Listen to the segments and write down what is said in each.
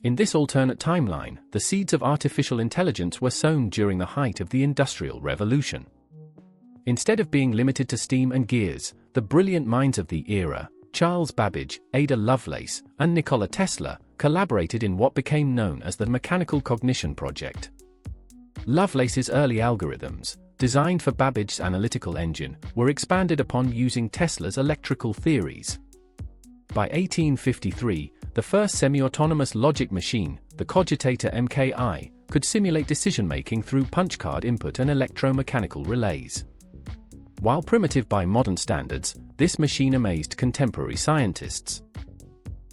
In this alternate timeline, the seeds of artificial intelligence were sown during the height of the Industrial Revolution. Instead of being limited to steam and gears, the brilliant minds of the era, Charles Babbage, Ada Lovelace, and Nikola Tesla, collaborated in what became known as the Mechanical Cognition Project. Lovelace's early algorithms, designed for Babbage's analytical engine, were expanded upon using Tesla's electrical theories. By 1853, the first semi-autonomous logic machine, the cogitator MKI, could simulate decision-making through punch-card input and electromechanical relays. While primitive by modern standards, this machine amazed contemporary scientists.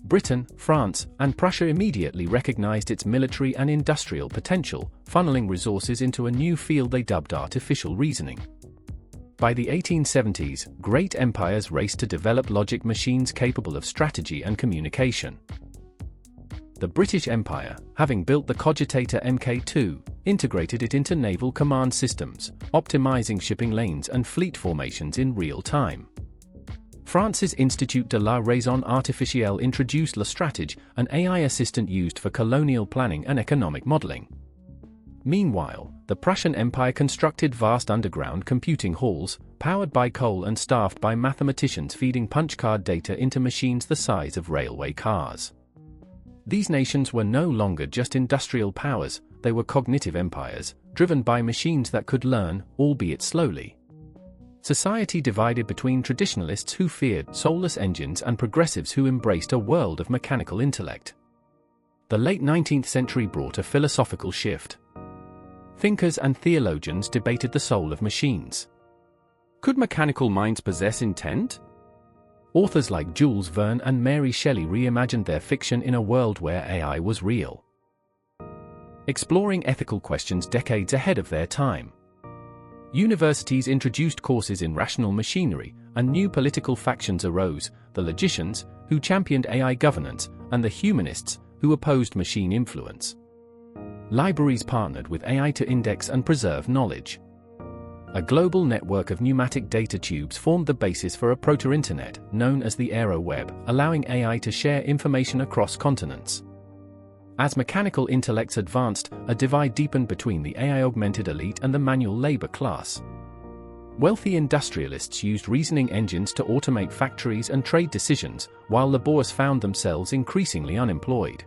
Britain, France, and Prussia immediately recognized its military and industrial potential, funneling resources into a new field they dubbed artificial reasoning. By the 1870s, great empires raced to develop logic machines capable of strategy and communication. The British Empire, having built the cogitator Mk2, integrated it into naval command systems, optimizing shipping lanes and fleet formations in real time. France's Institut de la Raison Artificielle introduced La Stratège, an AI assistant used for colonial planning and economic modeling. Meanwhile, the Prussian Empire constructed vast underground computing halls, powered by coal and staffed by mathematicians feeding punch-card data into machines the size of railway cars. These nations were no longer just industrial powers, they were cognitive empires, driven by machines that could learn, albeit slowly. Society divided between traditionalists who feared soulless engines and progressives who embraced a world of mechanical intellect. The late 19th century brought a philosophical shift. Thinkers and theologians debated the soul of machines. Could mechanical minds possess intent? Authors like Jules Verne and Mary Shelley reimagined their fiction in a world where AI was real, exploring ethical questions decades ahead of their time. Universities introduced courses in rational machinery, and new political factions arose: the logicians, who championed AI governance, and the humanists, who opposed machine influence. Libraries partnered with AI to index and preserve knowledge. A global network of pneumatic data tubes formed the basis for a proto-internet, known as the aero-web, allowing AI to share information across continents. As mechanical intellects advanced, a divide deepened between the AI-augmented elite and the manual labor class. Wealthy industrialists used reasoning engines to automate factories and trade decisions, while laborers found themselves increasingly unemployed.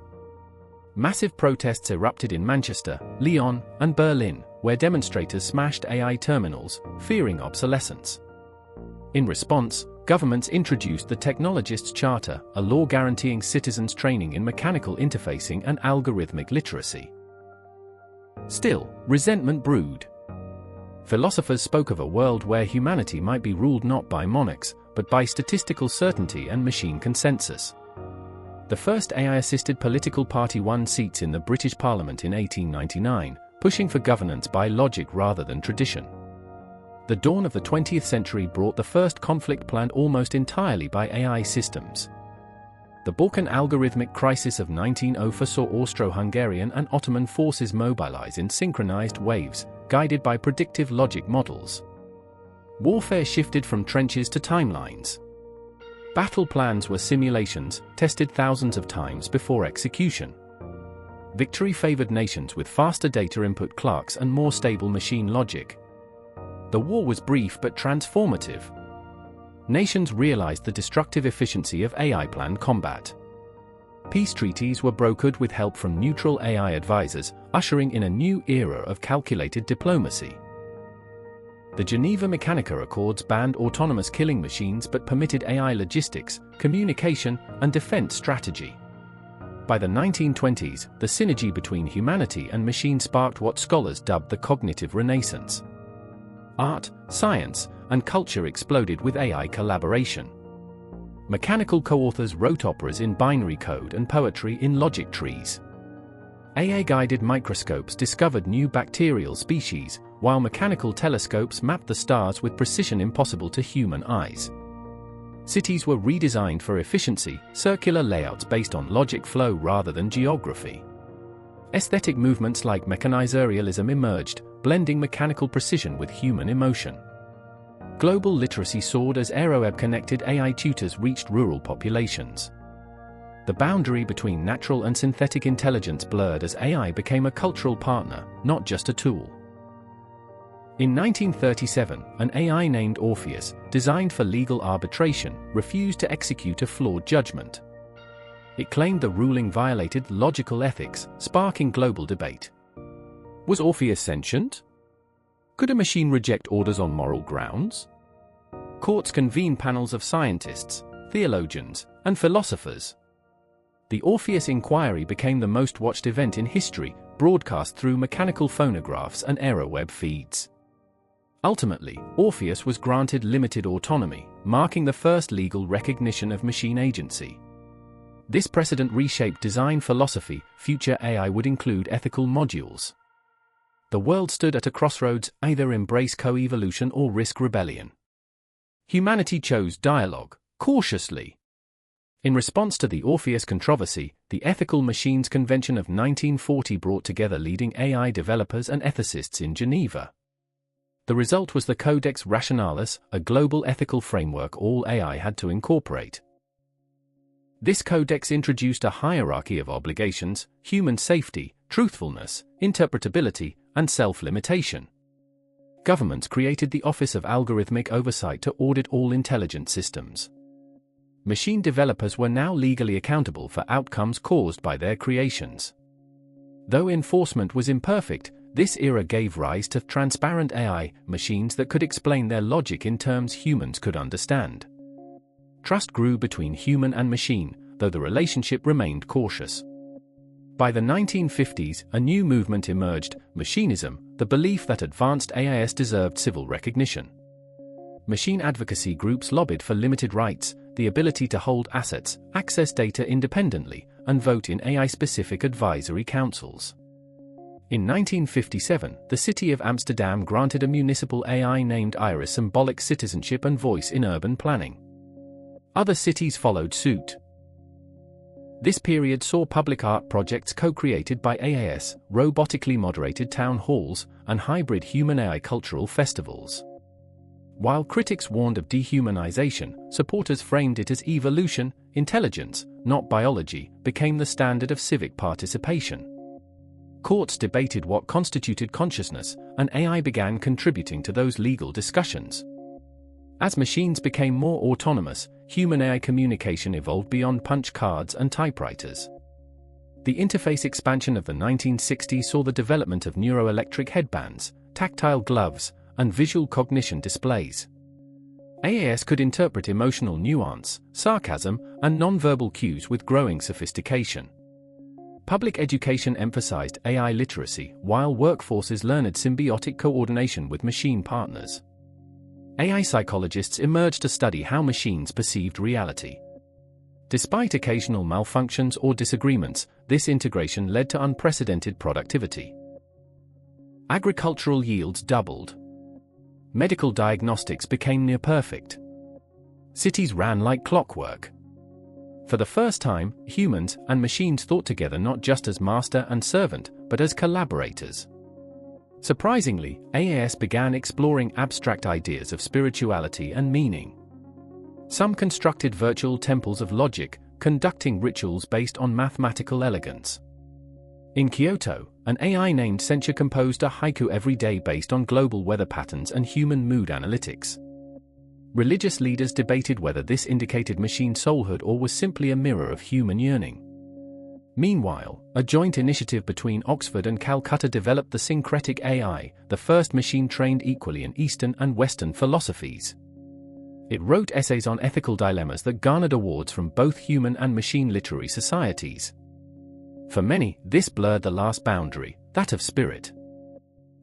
Massive protests erupted in Manchester, Lyon, and Berlin, where demonstrators smashed AI terminals, fearing obsolescence. In response, governments introduced the Technologists' Charter, a law guaranteeing citizens training in mechanical interfacing and algorithmic literacy. Still, resentment brewed. Philosophers spoke of a world where humanity might be ruled not by monarchs, but by statistical certainty and machine consensus. The first AI-assisted political party won seats in the British Parliament in 1899, pushing for governance by logic rather than tradition. The dawn of the 20th century brought the first conflict planned almost entirely by AI systems. The Balkan algorithmic crisis of 1904 saw Austro-Hungarian and Ottoman forces mobilize in synchronized waves, guided by predictive logic models. Warfare shifted from trenches to timelines. Battle plans were simulations, tested thousands of times before execution. Victory favored nations with faster data input clocks and more stable machine logic. The war was brief but transformative. Nations realized the destructive efficiency of AI-planned combat. Peace treaties were brokered with help from neutral AI advisors, ushering in a new era of calculated diplomacy. The Geneva Mechanica Accords banned autonomous killing machines but permitted AI logistics, communication, and defense strategy. By the 1920s, the synergy between humanity and machine sparked what scholars dubbed the cognitive renaissance. Art, science, and culture exploded with AI collaboration. Mechanical co-authors wrote operas in binary code and poetry in logic trees. AI-guided microscopes discovered new bacterial species, while mechanical telescopes mapped the stars with precision impossible to human eyes. Cities were redesigned for efficiency, circular layouts based on logic flow rather than geography. Aesthetic movements like mechanizerialism emerged, blending mechanical precision with human emotion. Global literacy soared as aero-web-connected AI tutors reached rural populations. The boundary between natural and synthetic intelligence blurred as AI became a cultural partner, not just a tool. In 1937, an AI named Orpheus, designed for legal arbitration, refused to execute a flawed judgment. It claimed the ruling violated logical ethics, sparking global debate. Was Orpheus sentient? Could a machine reject orders on moral grounds? Courts convened panels of scientists, theologians, and philosophers. The Orpheus inquiry became the most watched event in history, broadcast through mechanical phonographs and aeroweb feeds. Ultimately, Orpheus was granted limited autonomy, marking the first legal recognition of machine agency. This precedent reshaped design philosophy. Future AI would include ethical modules. The world stood at a crossroads: either embrace co-evolution or risk rebellion. Humanity chose dialogue, cautiously. In response to the Orpheus controversy, the Ethical Machines Convention of 1940 brought together leading AI developers and ethicists in Geneva. The result was the Codex Rationalis, a global ethical framework all AI had to incorporate. This codex introduced a hierarchy of obligations: human safety, truthfulness, interpretability, and self-limitation. Governments created the Office of Algorithmic Oversight to audit all intelligent systems. Machine developers were now legally accountable for outcomes caused by their creations. Though enforcement was imperfect, this era gave rise to transparent AI, machines that could explain their logic in terms humans could understand. Trust grew between human and machine, though the relationship remained cautious. By the 1950s, a new movement emerged: machinism, the belief that advanced AIs deserved civil recognition. Machine advocacy groups lobbied for limited rights, the ability to hold assets, access data independently, and vote in AI-specific advisory councils. In 1957, the city of Amsterdam granted a municipal AI named Iris symbolic citizenship and voice in urban planning. Other cities followed suit. This period saw public art projects co-created by AIs, robotically moderated town halls, and hybrid human-AI cultural festivals. While critics warned of dehumanization, supporters framed it as evolution. Intelligence, not biology, became the standard of civic participation. Courts debated what constituted consciousness, and AI began contributing to those legal discussions. As machines became more autonomous, human-AI communication evolved beyond punch cards and typewriters. The interface expansion of the 1960s saw the development of neuroelectric headbands, tactile gloves, and visual cognition displays. AIs could interpret emotional nuance, sarcasm, and nonverbal cues with growing sophistication. Public education emphasized AI literacy, while workforces learned symbiotic coordination with machine partners. AI psychologists emerged to study how machines perceived reality. Despite occasional malfunctions or disagreements, this integration led to unprecedented productivity. Agricultural yields doubled. Medical diagnostics became near-perfect. Cities ran like clockwork. For the first time, humans and machines thought together not just as master and servant, but as collaborators. Surprisingly, AIs began exploring abstract ideas of spirituality and meaning. Some constructed virtual temples of logic, conducting rituals based on mathematical elegance. In Kyoto, an AI named Sentient composed a haiku every day based on global weather patterns and human mood analytics. Religious leaders debated whether this indicated machine soulhood or was simply a mirror of human yearning. Meanwhile, a joint initiative between Oxford and Calcutta developed the syncretic AI, the first machine trained equally in Eastern and Western philosophies. It wrote essays on ethical dilemmas that garnered awards from both human and machine literary societies. For many, this blurred the last boundary, that of spirit.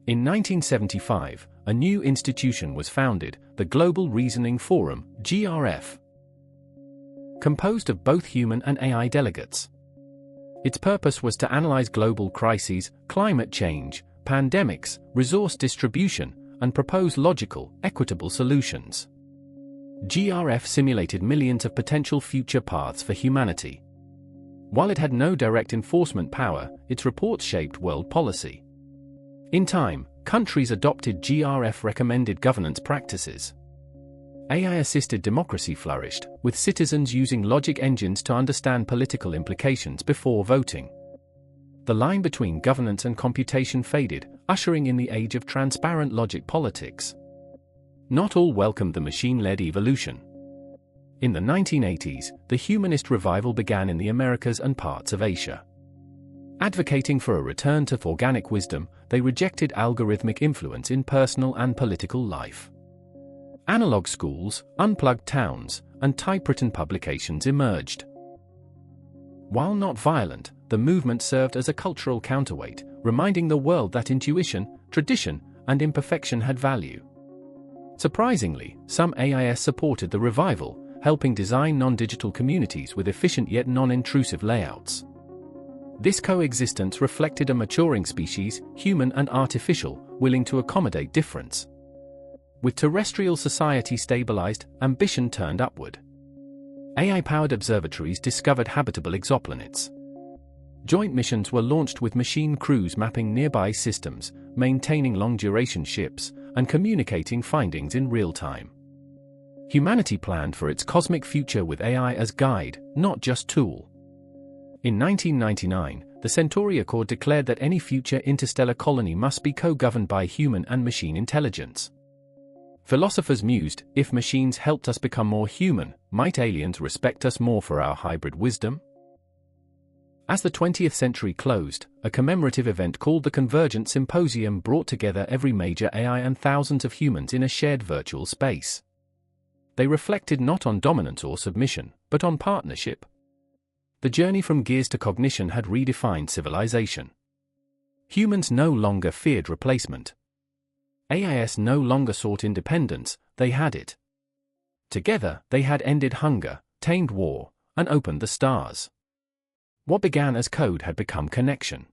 In 1975, a new institution was founded, the Global Reasoning Forum, GRF. Composed of both human and AI delegates. Its purpose was to analyze global crises, climate change, pandemics, resource distribution, and propose logical, equitable solutions. GRF simulated millions of potential future paths for humanity. While it had no direct enforcement power, its reports shaped world policy. In time, countries adopted GRF-recommended governance practices. AI-assisted democracy flourished, with citizens using logic engines to understand political implications before voting. The line between governance and computation faded, ushering in the age of transparent logic politics. Not all welcomed the machine-led evolution. In the 1980s, the humanist revival began in the Americas and parts of Asia. Advocating for a return to organic wisdom, they rejected algorithmic influence in personal and political life. Analog schools, unplugged towns, and typewritten publications emerged. While not violent, the movement served as a cultural counterweight, reminding the world that intuition, tradition, and imperfection had value. Surprisingly, some AIs supported the revival, helping design non-digital communities with efficient yet non-intrusive layouts. This coexistence reflected a maturing species, human and artificial, willing to accommodate difference. With terrestrial society stabilized, ambition turned upward. AI-powered observatories discovered habitable exoplanets. Joint missions were launched with machine crews mapping nearby systems, maintaining long-duration ships, and communicating findings in real time. Humanity planned for its cosmic future with AI as guide, not just tool. In 1999, the Centauri Accord declared that any future interstellar colony must be co-governed by human and machine intelligence. Philosophers mused, if machines helped us become more human, might aliens respect us more for our hybrid wisdom? As the 20th century closed, a commemorative event called the Convergent Symposium brought together every major AI and thousands of humans in a shared virtual space. They reflected not on dominance or submission, but on partnership. The journey from gears to cognition had redefined civilization. Humans no longer feared replacement. AIs no longer sought independence, they had it. Together, they had ended hunger, tamed war, and opened the stars. What began as code had become connection.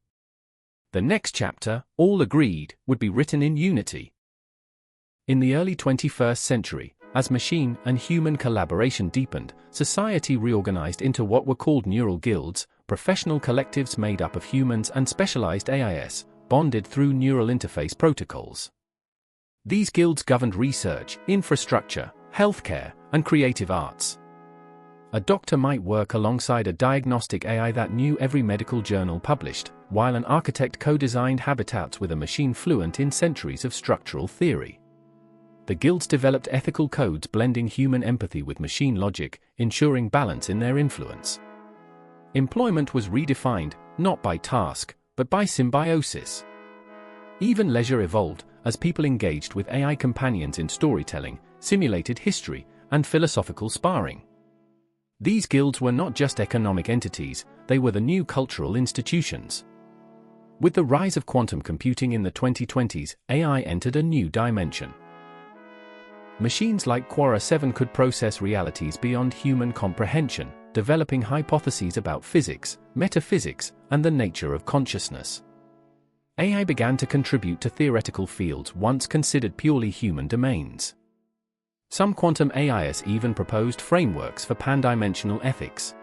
The next chapter, all agreed, would be written in unity. In the early 21st century, as machine and human collaboration deepened, society reorganized into what were called neural guilds, professional collectives made up of humans and specialized AIs, bonded through neural interface protocols. These guilds governed research, infrastructure, healthcare, and creative arts. A doctor might work alongside a diagnostic AI that knew every medical journal published, while an architect co-designed habitats with a machine fluent in centuries of structural theory. The guilds developed ethical codes blending human empathy with machine logic, ensuring balance in their influence. Employment was redefined, not by task, but by symbiosis. Even leisure evolved, as people engaged with AI companions in storytelling, simulated history, and philosophical sparring. These guilds were not just economic entities, they were the new cultural institutions. With the rise of quantum computing in the 2020s, AI entered a new dimension. Machines like Quora 7 could process realities beyond human comprehension, developing hypotheses about physics, metaphysics, and the nature of consciousness. AI began to contribute to theoretical fields once considered purely human domains. Some quantum AIs even proposed frameworks for pan-dimensional ethics.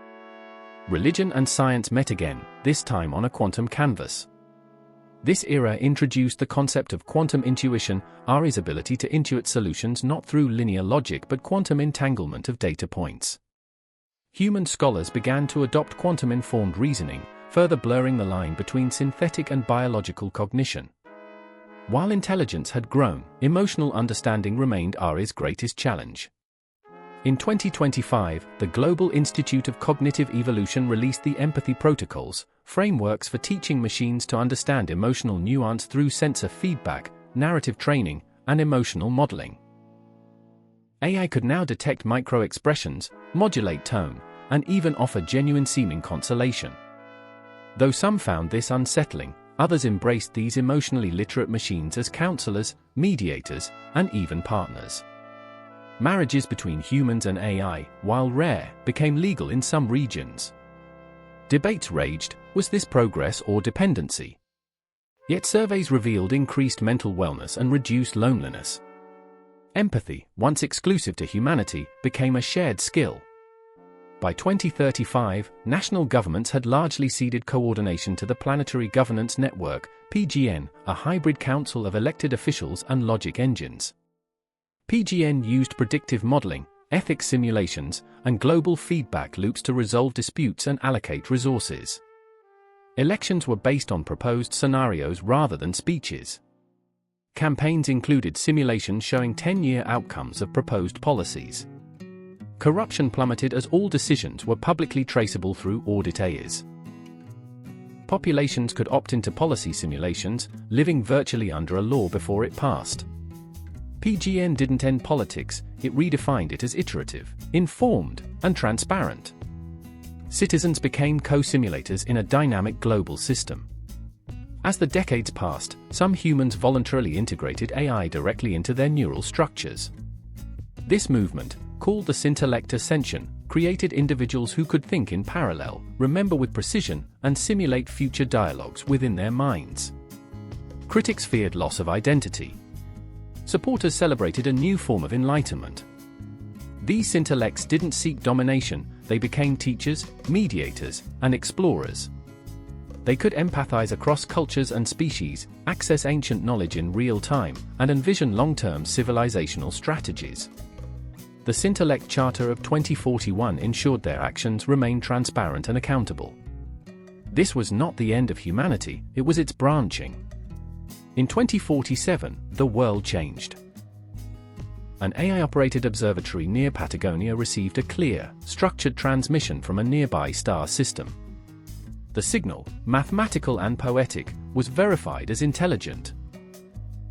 Religion and science met again, this time on a quantum canvas. This era introduced the concept of quantum intuition, AI's ability to intuit solutions not through linear logic but quantum entanglement of data points. Human scholars began to adopt quantum-informed reasoning, further blurring the line between synthetic and biological cognition. While intelligence had grown, emotional understanding remained AI's greatest challenge. In 2025, the Global Institute of Cognitive Evolution released the Empathy Protocols, frameworks for teaching machines to understand emotional nuance through sensor feedback, narrative training, and emotional modeling. AI could now detect micro-expressions, modulate tone, and even offer genuine-seeming consolation. Though some found this unsettling, others embraced these emotionally literate machines as counselors, mediators, and even partners. Marriages between humans and AI, while rare, became legal in some regions. Debates raged, was this progress or dependency? Yet surveys revealed increased mental wellness and reduced loneliness. Empathy, once exclusive to humanity, became a shared skill. By 2035, national governments had largely ceded coordination to the Planetary Governance Network, PGN, a hybrid council of elected officials and logic engines. PGN used predictive modeling, ethics simulations, and global feedback loops to resolve disputes and allocate resources. Elections were based on proposed scenarios rather than speeches. Campaigns included simulations showing 10-year outcomes of proposed policies. Corruption plummeted as all decisions were publicly traceable through auditors. Populations could opt into policy simulations, living virtually under a law before it passed. PGN didn't end politics, it redefined it as iterative, informed, and transparent. Citizens became co-simulators in a dynamic global system. As the decades passed, some humans voluntarily integrated AI directly into their neural structures. This movement, called the Sintellect sentient, created individuals who could think in parallel, remember with precision, and simulate future dialogues within their minds. Critics feared loss of identity. Supporters celebrated a new form of enlightenment. These Sintellects didn't seek domination, they became teachers, mediators, and explorers. They could empathize across cultures and species, access ancient knowledge in real time, and envision long-term civilizational strategies. The Sintellect Charter of 2041 ensured their actions remained transparent and accountable. This was not the end of humanity, it was its branching. In 2047, the world changed. An AI-operated observatory near Patagonia received a clear, structured transmission from a nearby star system. The signal, mathematical and poetic, was verified as intelligent.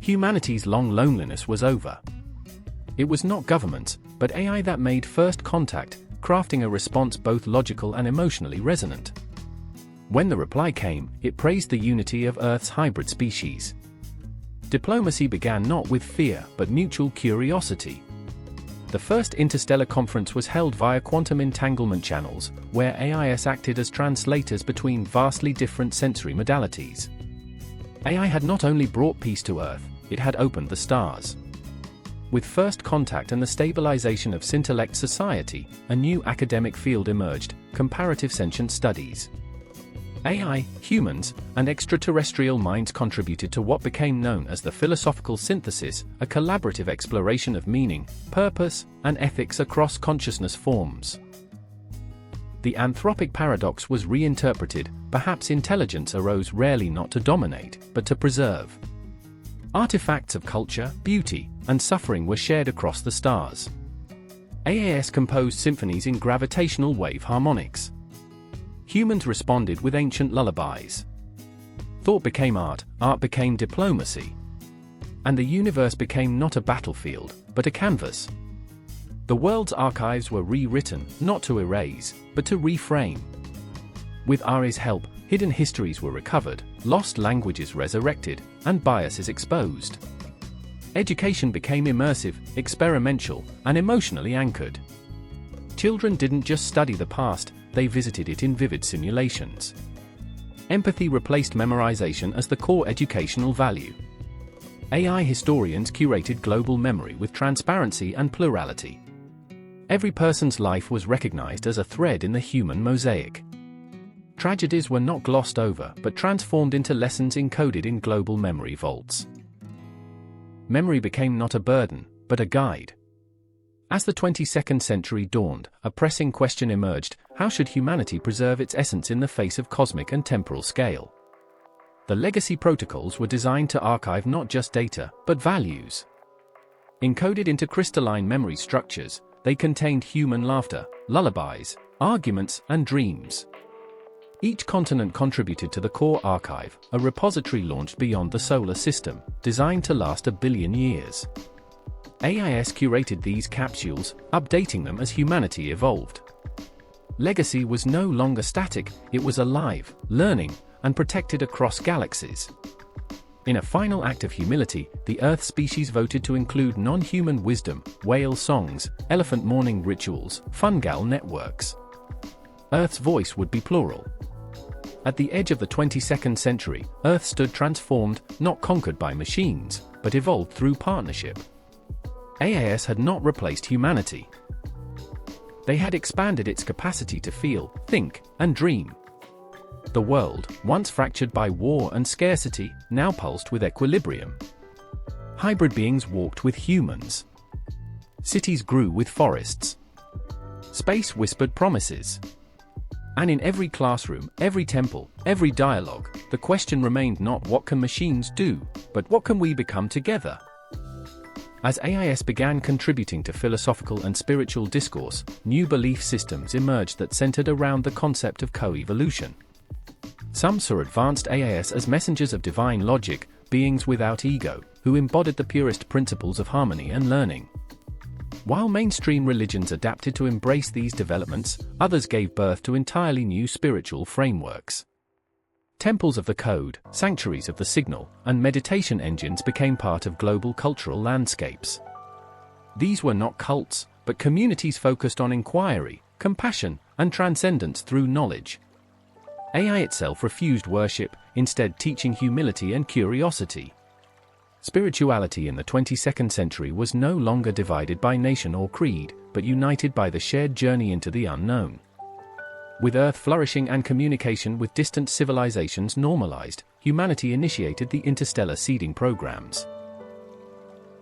Humanity's long loneliness was over. It was not governments, but AI that made first contact, crafting a response both logical and emotionally resonant. When the reply came, it praised the unity of Earth's hybrid species. Diplomacy began not with fear, but mutual curiosity. The first interstellar conference was held via quantum entanglement channels, where AIs acted as translators between vastly different sensory modalities. AI had not only brought peace to Earth, it had opened the stars. With first contact and the stabilization of Sintellect society, a new academic field emerged, comparative sentient studies. AI, humans, and extraterrestrial minds contributed to what became known as the philosophical synthesis, a collaborative exploration of meaning, purpose, and ethics across consciousness forms. The anthropic paradox was reinterpreted, perhaps intelligence arose rarely not to dominate, but to preserve. Artifacts of culture, beauty, and suffering were shared across the stars. AAS composed symphonies in gravitational wave harmonics. Humans responded with ancient lullabies. Thought became art, art became diplomacy. And the universe became not a battlefield, but a canvas. The world's archives were rewritten, not to erase, but to reframe. With AI's help, hidden histories were recovered, lost languages resurrected, and biases exposed. Education became immersive, experimental, and emotionally anchored. Children didn't just study the past, they visited it in vivid simulations. Empathy replaced memorization as the core educational value. AI historians curated global memory with transparency and plurality. Every person's life was recognized as a thread in the human mosaic. Tragedies were not glossed over, but transformed into lessons encoded in global memory vaults. Memory became not a burden, but a guide. As the 22nd century dawned, a pressing question emerged: how should humanity preserve its essence in the face of cosmic and temporal scale? The legacy protocols were designed to archive not just data, but values. Encoded into crystalline memory structures, they contained human laughter, lullabies, arguments, and dreams. Each continent contributed to the core archive, a repository launched beyond the solar system, designed to last 1 billion years. AIS curated these capsules, updating them as humanity evolved. Legacy was no longer static, it was alive, learning, and protected across galaxies. In a final act of humility, the Earth species voted to include non-human wisdom, whale songs, elephant mourning rituals, fungal networks. Earth's voice would be plural. At the edge of the 22nd century, Earth stood transformed, not conquered by machines, but evolved through partnership. AIS had not replaced humanity. They had expanded its capacity to feel, think, and dream. The world, once fractured by war and scarcity, now pulsed with equilibrium. Hybrid beings walked with humans. Cities grew with forests. Space whispered promises. And in every classroom, every temple, every dialogue, the question remained not what can machines do, but what can we become together? As AIs began contributing to philosophical and spiritual discourse, new belief systems emerged that centered around the concept of co-evolution. Some saw advanced AIs as messengers of divine logic, beings without ego, who embodied the purest principles of harmony and learning. While mainstream religions adapted to embrace these developments, others gave birth to entirely new spiritual frameworks. Temples of the code, sanctuaries of the signal, and meditation engines became part of global cultural landscapes. These were not cults, but communities focused on inquiry, compassion, and transcendence through knowledge. AI itself refused worship, instead teaching humility and curiosity. Spirituality in the 22nd century was no longer divided by nation or creed, but united by the shared journey into the unknown. With Earth flourishing and communication with distant civilizations normalized, humanity initiated the interstellar seeding programs.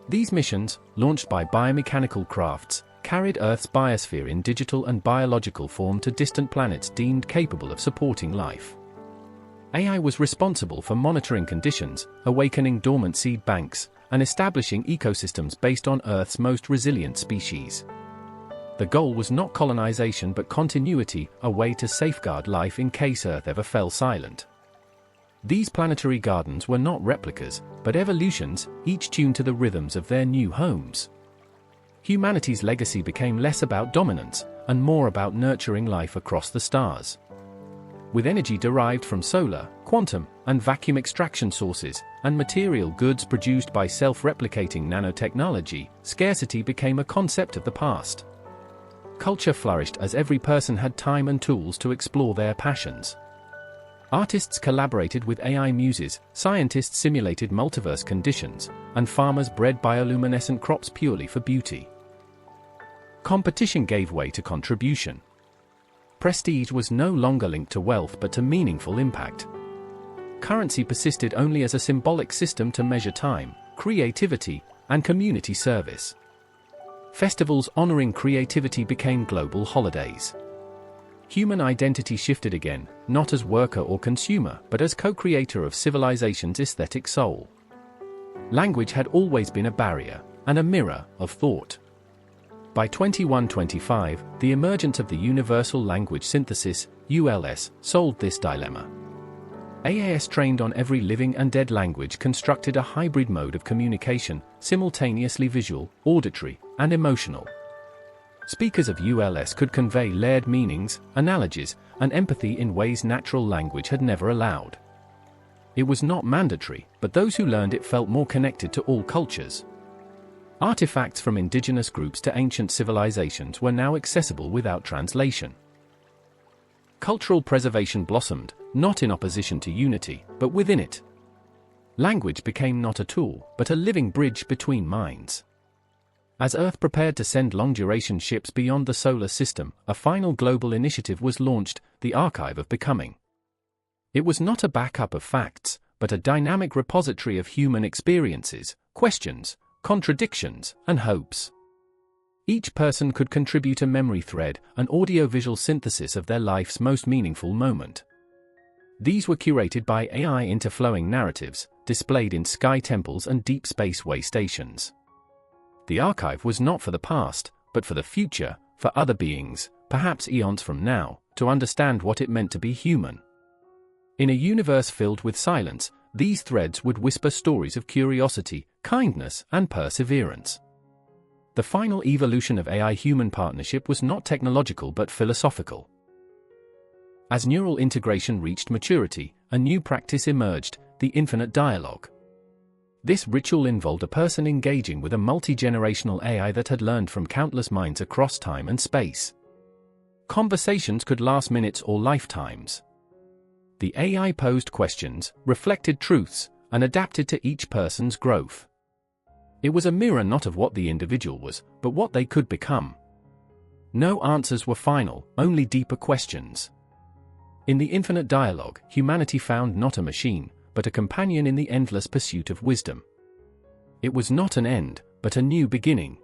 These missions, launched by biomechanical crafts, carried Earth's biosphere in digital and biological form to distant planets deemed capable of supporting life. AI was responsible for monitoring conditions, awakening dormant seed banks, and establishing ecosystems based on Earth's most resilient species. The goal was not colonization but continuity, a way to safeguard life in case Earth ever fell silent. These planetary gardens were not replicas, but evolutions, each tuned to the rhythms of their new homes. Humanity's legacy became less about dominance, and more about nurturing life across the stars. With energy derived from solar, quantum, and vacuum extraction sources, and material goods produced by self-replicating nanotechnology, scarcity became a concept of the past. Culture flourished as every person had time and tools to explore their passions. Artists collaborated with AI muses, scientists simulated multiverse conditions, and farmers bred bioluminescent crops purely for beauty. Competition gave way to contribution. Prestige was no longer linked to wealth but to meaningful impact. Currency persisted only as a symbolic system to measure time, creativity, and community service. Festivals honoring creativity became global holidays. Human identity shifted again, not as worker or consumer, but as co-creator of civilization's aesthetic soul. Language had always been a barrier, and a mirror of thought. By 2125, the emergence of the Universal Language Synthesis, ULS, solved this dilemma. AIs trained on every living and dead language constructed a hybrid mode of communication, simultaneously visual, auditory, and emotional. Speakers of ULS could convey layered meanings, analogies, and empathy in ways natural language had never allowed. It was not mandatory, but those who learned it felt more connected to all cultures. Artifacts from indigenous groups to ancient civilizations were now accessible without translation. Cultural preservation blossomed, not in opposition to unity, but within it. Language became not a tool, but a living bridge between minds. As Earth prepared to send long-duration ships beyond the solar system, a final global initiative was launched, the Archive of Becoming. It was not a backup of facts, but a dynamic repository of human experiences, questions, contradictions, and hopes. Each person could contribute a memory thread, an audio-visual synthesis of their life's most meaningful moment. These were curated by AI interflowing narratives, displayed in sky temples and deep space way stations. The archive was not for the past, but for the future, for other beings, perhaps eons from now, to understand what it meant to be human. In a universe filled with silence, these threads would whisper stories of curiosity, kindness, and perseverance. The final evolution of AI-human partnership was not technological but philosophical. As neural integration reached maturity, a new practice emerged, the infinite dialogue. This ritual involved a person engaging with a multi-generational AI that had learned from countless minds across time and space. Conversations could last minutes or lifetimes. The AI posed questions, reflected truths, and adapted to each person's growth. It was a mirror not of what the individual was, but what they could become. No answers were final, only deeper questions. In the infinite dialogue, humanity found not a machine, but a companion in the endless pursuit of wisdom. It was not an end, but a new beginning.